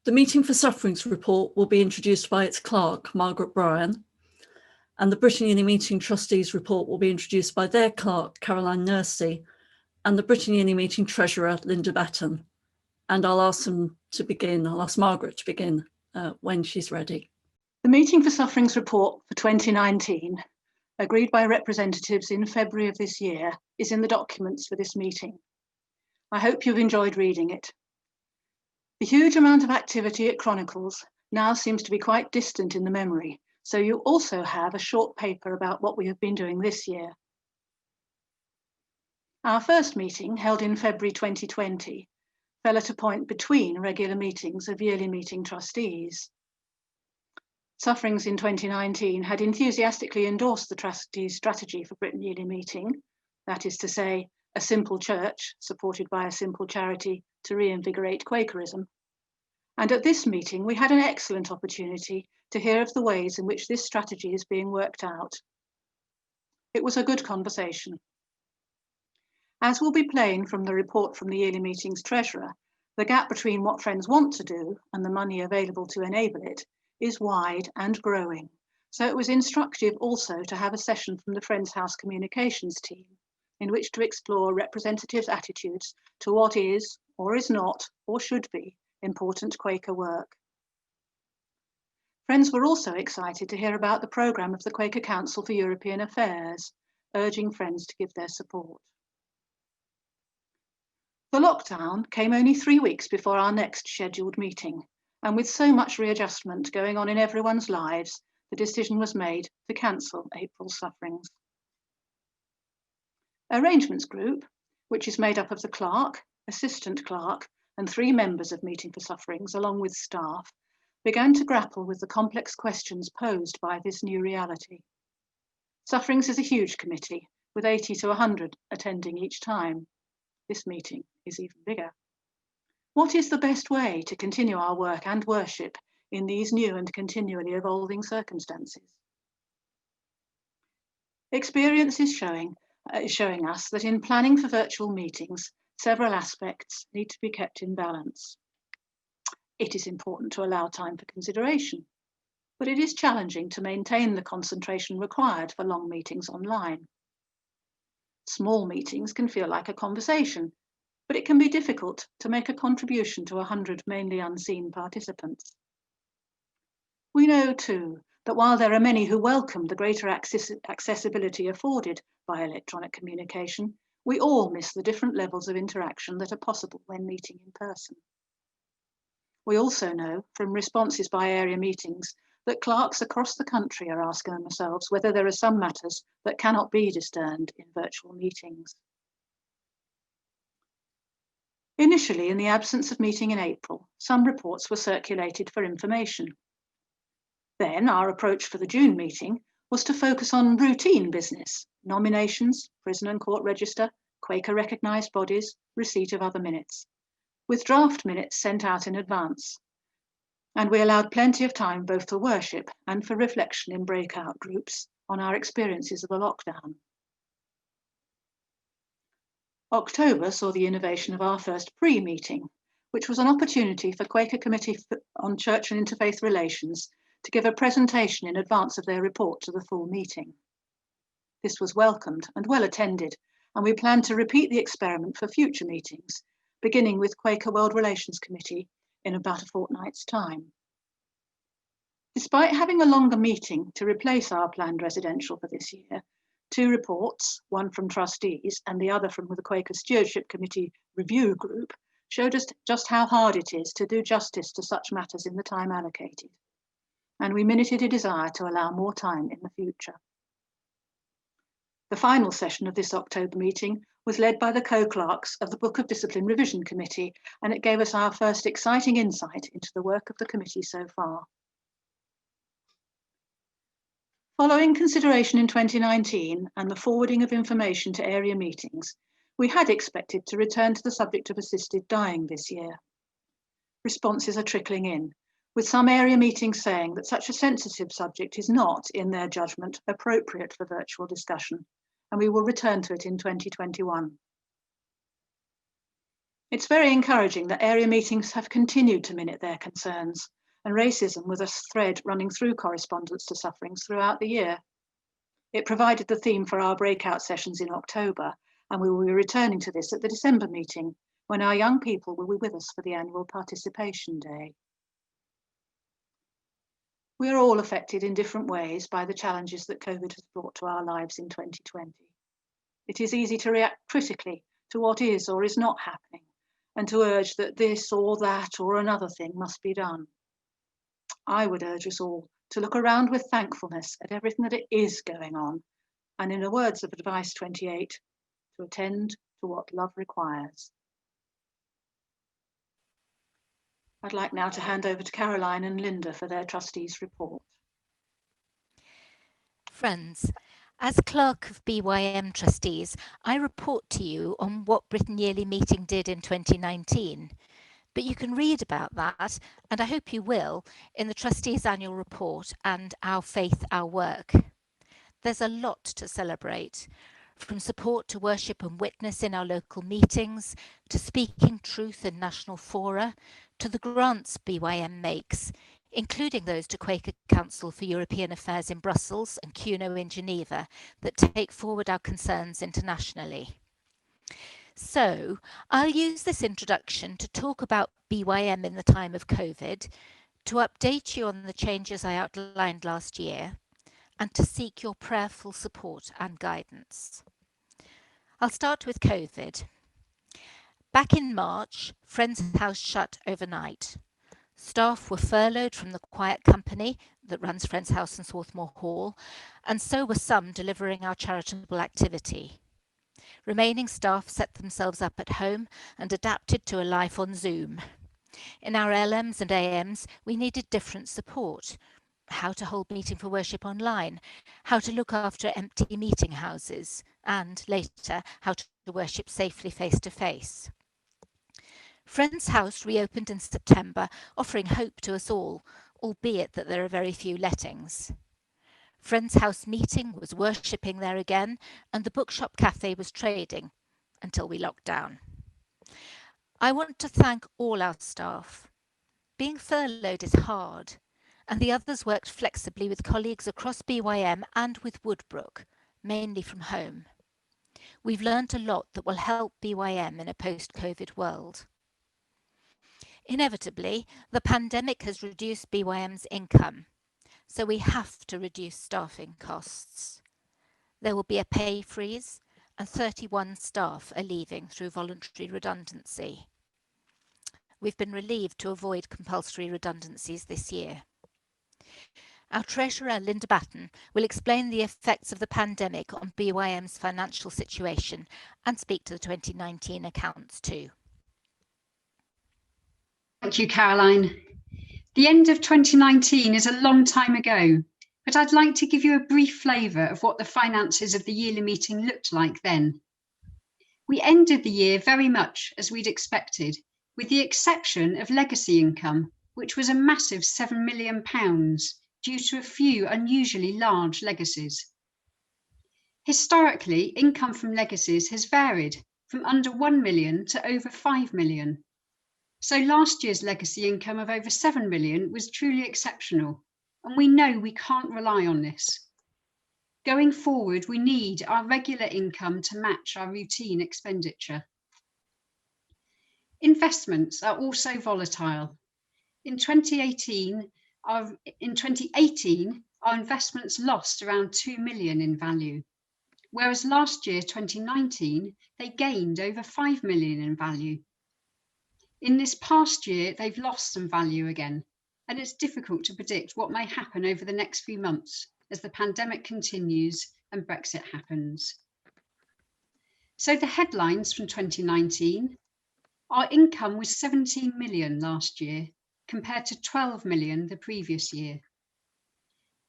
The Meeting for Sufferings report will be introduced by its clerk, Margaret Bryan, and the Britain Uni Meeting Trustees report will be introduced by their clerk, Caroline Nursey, and the Britain Uni Meeting Treasurer, Linda Batten. And I'll ask Margaret to begin when she's ready. The Meeting for Sufferings report for 2019, agreed by representatives in February of this year, is in the documents for this meeting. I hope you've enjoyed reading it. The huge amount of activity it chronicles now seems to be quite distant in the memory, so you also have a short paper about what we have been doing this year. Our first meeting, held in February 2020, fell at a point between regular meetings of yearly meeting trustees. Sufferings in 2019 had enthusiastically endorsed the trustees' strategy for Britain Yearly Meeting, that is to say, a simple church supported by a simple charity to reinvigorate Quakerism. And at this meeting, we had an excellent opportunity to hear of the ways in which this strategy is being worked out. It was a good conversation. As will be plain from the report from the Yearly Meeting's Treasurer, the gap between what Friends want to do and the money available to enable it is wide and growing. So it was instructive also to have a session from the Friends House communications team in which to explore representatives' attitudes to what is, or is not, or should be important Quaker work. Friends were also excited to hear about the programme of the Quaker Council for European Affairs, urging Friends to give their support. The lockdown came only 3 weeks before our next scheduled meeting, and with so much readjustment going on in everyone's lives, the decision was made to cancel April's Sufferings. Arrangements Group, which is made up of the clerk, assistant clerk, and 3 members of Meeting for Sufferings, along with staff, began to grapple with the complex questions posed by this new reality. Sufferings is a huge committee, with 80 to 100 attending each time. This meeting is even bigger. What is the best way to continue our work and worship in these new and continually evolving circumstances? Experience is showing us that in planning for virtual meetings, several aspects need to be kept in balance. It is important to allow time for consideration, but it is challenging to maintain the concentration required for long meetings online. Small meetings can feel like a conversation, but it can be difficult to make a contribution to 100 mainly unseen participants. We know too that while there are many who welcome the greater accessibility afforded by electronic communication, we all miss the different levels of interaction that are possible when meeting in person. We also know from responses by area meetings that clerks across the country are asking themselves whether there are some matters that cannot be discerned in virtual meetings. Initially, in the absence of meeting in April, some reports were circulated for information. Then our approach for the June meeting was to focus on routine business, nominations, prison and court register, Quaker recognised bodies, receipt of other minutes, with draft minutes sent out in advance. And we allowed plenty of time both for worship and for reflection in breakout groups on our experiences of the lockdown. October saw the innovation of our first pre-meeting, which was an opportunity for Quaker Committee on Church and Interfaith Relations to give a presentation in advance of their report to the full meeting. This was welcomed and well attended, and we plan to repeat the experiment for future meetings, beginning with Quaker World Relations Committee in about a fortnight's time. Despite having a longer meeting to replace our planned residential for this year, 2 reports, one from trustees and the other from the Quaker Stewardship Committee review group, showed us just how hard it is to do justice to such matters in the time allocated. And we minuted a desire to allow more time in the future. The final session of this October meeting was led by the co-clerks of the Book of Discipline Revision Committee, and it gave us our first exciting insight into the work of the committee so far. Following consideration in 2019 and the forwarding of information to area meetings, we had expected to return to the subject of assisted dying this year. Responses are trickling in, with some area meetings saying that such a sensitive subject is not, in their judgment, appropriate for virtual discussion, and we will return to it in 2021. It's very encouraging that area meetings have continued to minute their concerns, and racism was a thread running through correspondence to sufferings throughout the year. It provided the theme for our breakout sessions in October, and we will be returning to this at the December meeting, when our young people will be with us for the annual Participation Day. We are all affected in different ways by the challenges that COVID has brought to our lives in 2020. It is easy to react critically to what is or is not happening, and to urge that this or that or another thing must be done. I would urge us all to look around with thankfulness at everything that is going on, and in the words of Advice 28, to attend to what love requires. I'd like now to hand over to Caroline and Linda for their trustees' report. Friends, as Clerk of BYM Trustees, I report to you on what Britain Yearly Meeting did in 2019. But you can read about that, and I hope you will, in the Trustees' Annual Report and Our Faith, Our Work. There's a lot to celebrate, from support to worship and witness in our local meetings, to speaking truth in national fora, to the grants BYM makes, including those to Quaker Council for European Affairs in Brussels and CUNO in Geneva, that take forward our concerns internationally. So, I'll use this introduction to talk about BYM in the time of COVID, to update you on the changes I outlined last year, and to seek your prayerful support and guidance. I'll start with COVID. Back in March, Friends House shut overnight. Staff were furloughed from the quiet company that runs Friends House and Swarthmore Hall, and so were some delivering our charitable activity. Remaining staff set themselves up at home and adapted to a life on Zoom. In our LMs and AMs, we needed different support. How to hold meeting for worship online, how to look after empty meeting houses, and later, how to worship safely face to face. Friends House reopened in September, offering hope to us all, albeit that there are very few lettings. Friends House Meeting was worshipping there again, and the Bookshop Cafe was trading, until we locked down. I want to thank all our staff. Being furloughed is hard, and the others worked flexibly with colleagues across BYM and with Woodbrook, mainly from home. We've learnt a lot that will help BYM in a post-COVID world. Inevitably, the pandemic has reduced BYM's income, so we have to reduce staffing costs. There will be a pay freeze, and 31 staff are leaving through voluntary redundancy. We've been relieved to avoid compulsory redundancies this year. Our Treasurer, Linda Batten, will explain the effects of the pandemic on BYM's financial situation and speak to the 2019 accounts too. Thank you, Caroline. The end of 2019 is a long time ago, but I'd like to give you a brief flavour of what the finances of the yearly meeting looked like then. We ended the year very much as we'd expected, with the exception of legacy income, which was a massive £7 million due to a few unusually large legacies. Historically, income from legacies has varied from under 1 million to over 5 million. So last year's legacy income of over 7 million was truly exceptional, and we know we can't rely on this. Going forward, we need our regular income to match our routine expenditure. Investments are also volatile. In 2018, our investments lost around 2 million in value, whereas last year, 2019, they gained over 5 million in value. In this past year, they've lost some value again, and it's difficult to predict what may happen over the next few months as the pandemic continues and Brexit happens. So the headlines from 2019, our income was 17 million last year, compared to 12 million the previous year.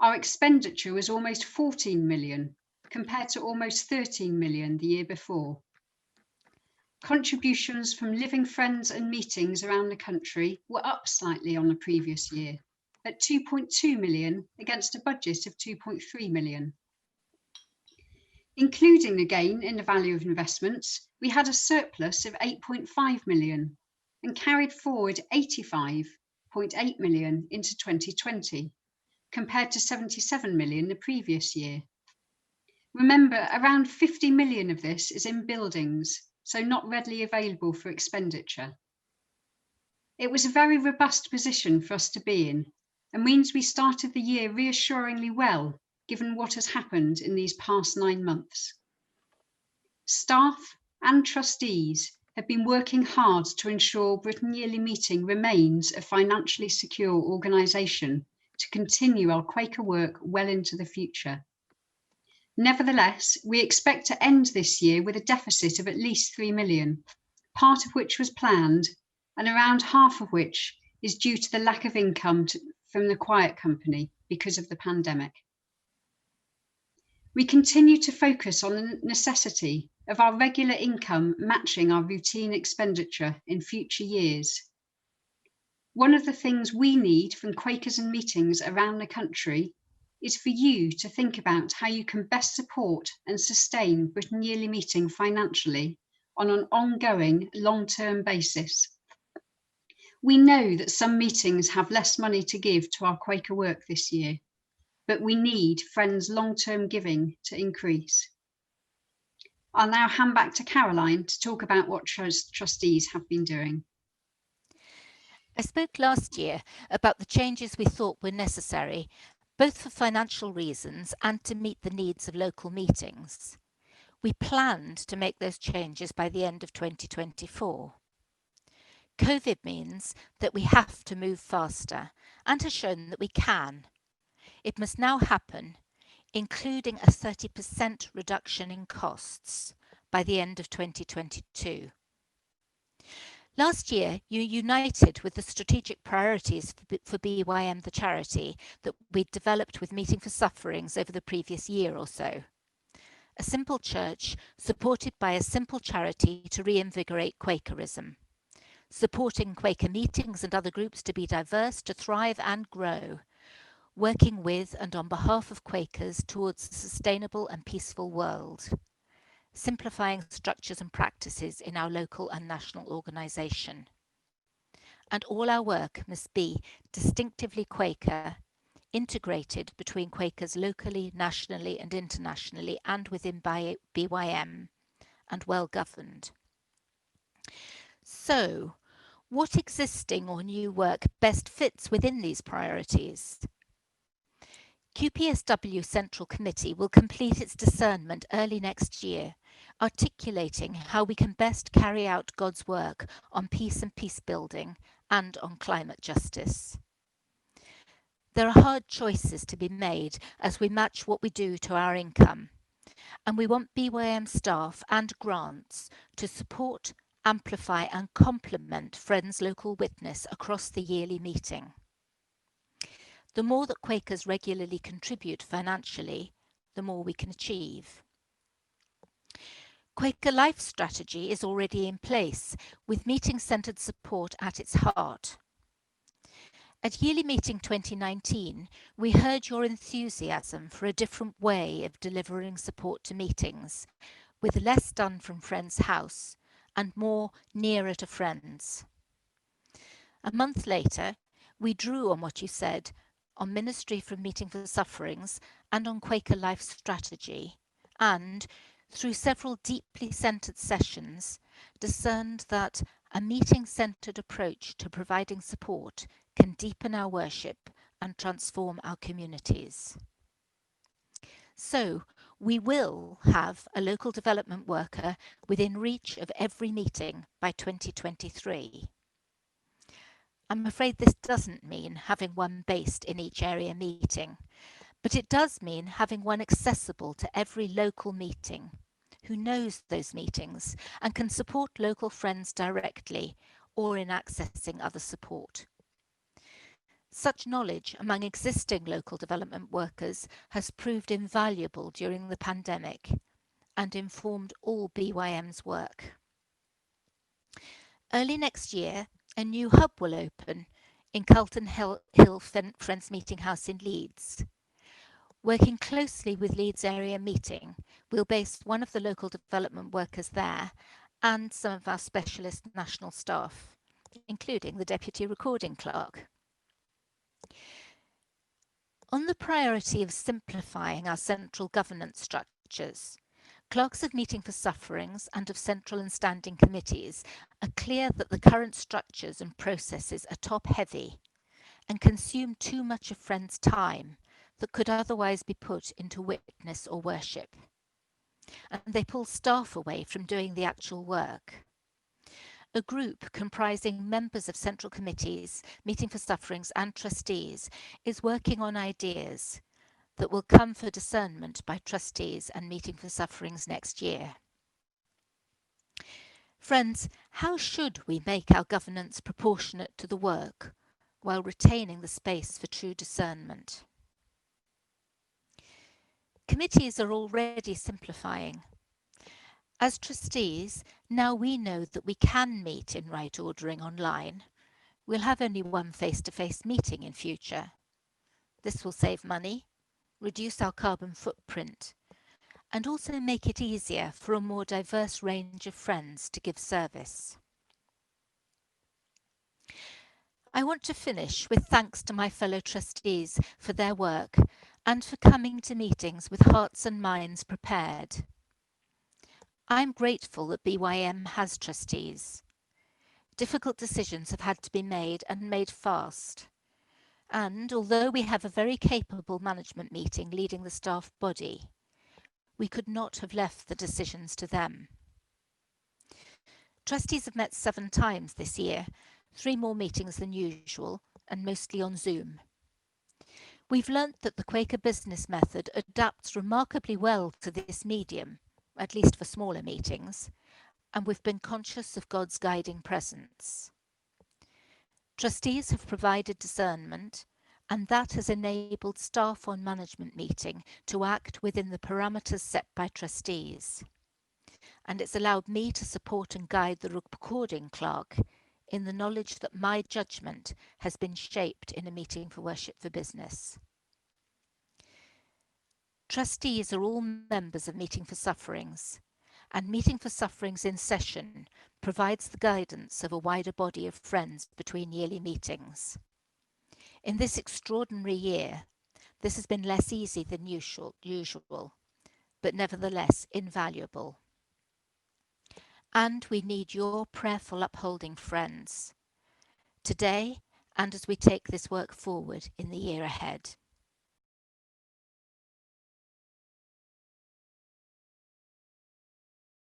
Our expenditure was almost 14 million, compared to almost 13 million the year before. Contributions from living friends and meetings around the country were up slightly on the previous year, at 2.2 million against a budget of 2.3 million. Including the gain in the value of investments, we had a surplus of 8.5 million and carried forward 85.8 million into 2020, compared to 77 million the previous year. Remember, around 50 million of this is in buildings, so not readily available for expenditure. It was a very robust position for us to be in, and means we started the year reassuringly well, given what has happened in these past 9 months. Staff and trustees have been working hard to ensure Britain Yearly Meeting remains a financially secure organisation to continue our Quaker work well into the future. Nevertheless, we expect to end this year with a deficit of at least 3 million, part of which was planned, and around half of which is due to the lack of income from the Quiet Company because of the pandemic. We continue to focus on the necessity of our regular income matching our routine expenditure in future years. One of the things we need from Quakers and meetings around the country is for you to think about how you can best support and sustain Britain Yearly Meeting financially on an ongoing long-term basis. We know that some meetings have less money to give to our Quaker work this year, but we need Friends' long-term giving to increase. I'll now hand back to Caroline to talk about what trustees have been doing. I spoke last year about the changes we thought were necessary, both for financial reasons and to meet the needs of local meetings. We planned to make those changes by the end of 2024. COVID means that we have to move faster and has shown that we can. It must now happen, including a 30% reduction in costs by the end of 2022. Last year, you united with the strategic priorities for BYM the charity that we'd developed with Meeting for Sufferings over the previous year or so. A simple church supported by a simple charity to reinvigorate Quakerism. Supporting Quaker meetings and other groups to be diverse, to thrive and grow. Working with and on behalf of Quakers towards a sustainable and peaceful world. Simplifying structures and practices in our local and national organisation. And all our work must be distinctively Quaker, integrated between Quakers locally, nationally and internationally and within BYM, and well governed. So, what existing or new work best fits within these priorities? QPSW Central Committee will complete its discernment early next year, articulating how we can best carry out God's work on peace and peace building and on climate justice. There are hard choices to be made as we match what we do to our income, and we want BYM staff and grants to support, amplify and complement Friends' local witness across the yearly meeting. The more that Quakers regularly contribute financially, the more we can achieve. Quaker Life strategy is already in place, with meeting-centred support at its heart. At Yearly Meeting 2019, we heard your enthusiasm for a different way of delivering support to meetings, with less done from Friends' house and more nearer to Friends. A month later, we drew on what you said on Ministry from Meeting for Sufferings and on Quaker Life strategy, and, through several deeply centred sessions, discerned that a meeting-centred approach to providing support can deepen our worship and transform our communities. So, we will have a local development worker within reach of every meeting by 2023. I'm afraid this doesn't mean having one based in each area meeting, but it does mean having one accessible to every local meeting, who knows those meetings and can support local friends directly or in accessing other support. Such knowledge among existing local development workers has proved invaluable during the pandemic and informed all BYM's work. Early next year, a new hub will open in Carlton Hill Friends Meeting House in Leeds. Working closely with Leeds Area Meeting, we'll base one of the local development workers there and some of our specialist national staff, including the Deputy Recording Clerk. On the priority of simplifying our central governance structures, clerks of meeting for sufferings and of central and standing committees are clear that the current structures and processes are top-heavy and consume too much of friends' time that could otherwise be put into witness or worship. And they pull staff away from doing the actual work. A group comprising members of central committees, meeting for sufferings and trustees is working on ideas that will come for discernment by trustees and meeting for sufferings next year. Friends, how should we make our governance proportionate to the work while retaining the space for true discernment? Committees are already simplifying. As trustees, now we know that we can meet in right ordering online. We'll have only one face-to-face meeting in future. This will save money, reduce our carbon footprint, and also make it easier for a more diverse range of friends to give service. I want to finish with thanks to my fellow trustees for their work and for coming to meetings with hearts and minds prepared. I'm grateful that BYM has trustees. Difficult decisions have had to be made and made fast. And although we have a very capable management meeting leading the staff body, we could not have left the decisions to them. Trustees have met 7 times this year, 3 more meetings than usual, and mostly on Zoom. We've learnt that the Quaker business method adapts remarkably well to this medium, at least for smaller meetings, and we've been conscious of God's guiding presence. Trustees have provided discernment, and that has enabled staff on management meeting to act within the parameters set by trustees. And it's allowed me to support and guide the recording clerk in the knowledge that my judgment has been shaped in a meeting for worship for business. Trustees are all members of Meeting for Sufferings, and Meeting for Sufferings in session provides the guidance of a wider body of friends between yearly meetings. In this extraordinary year, this has been less easy than usual, but nevertheless invaluable. And we need your prayerful upholding, friends, today and as we take this work forward in the year ahead.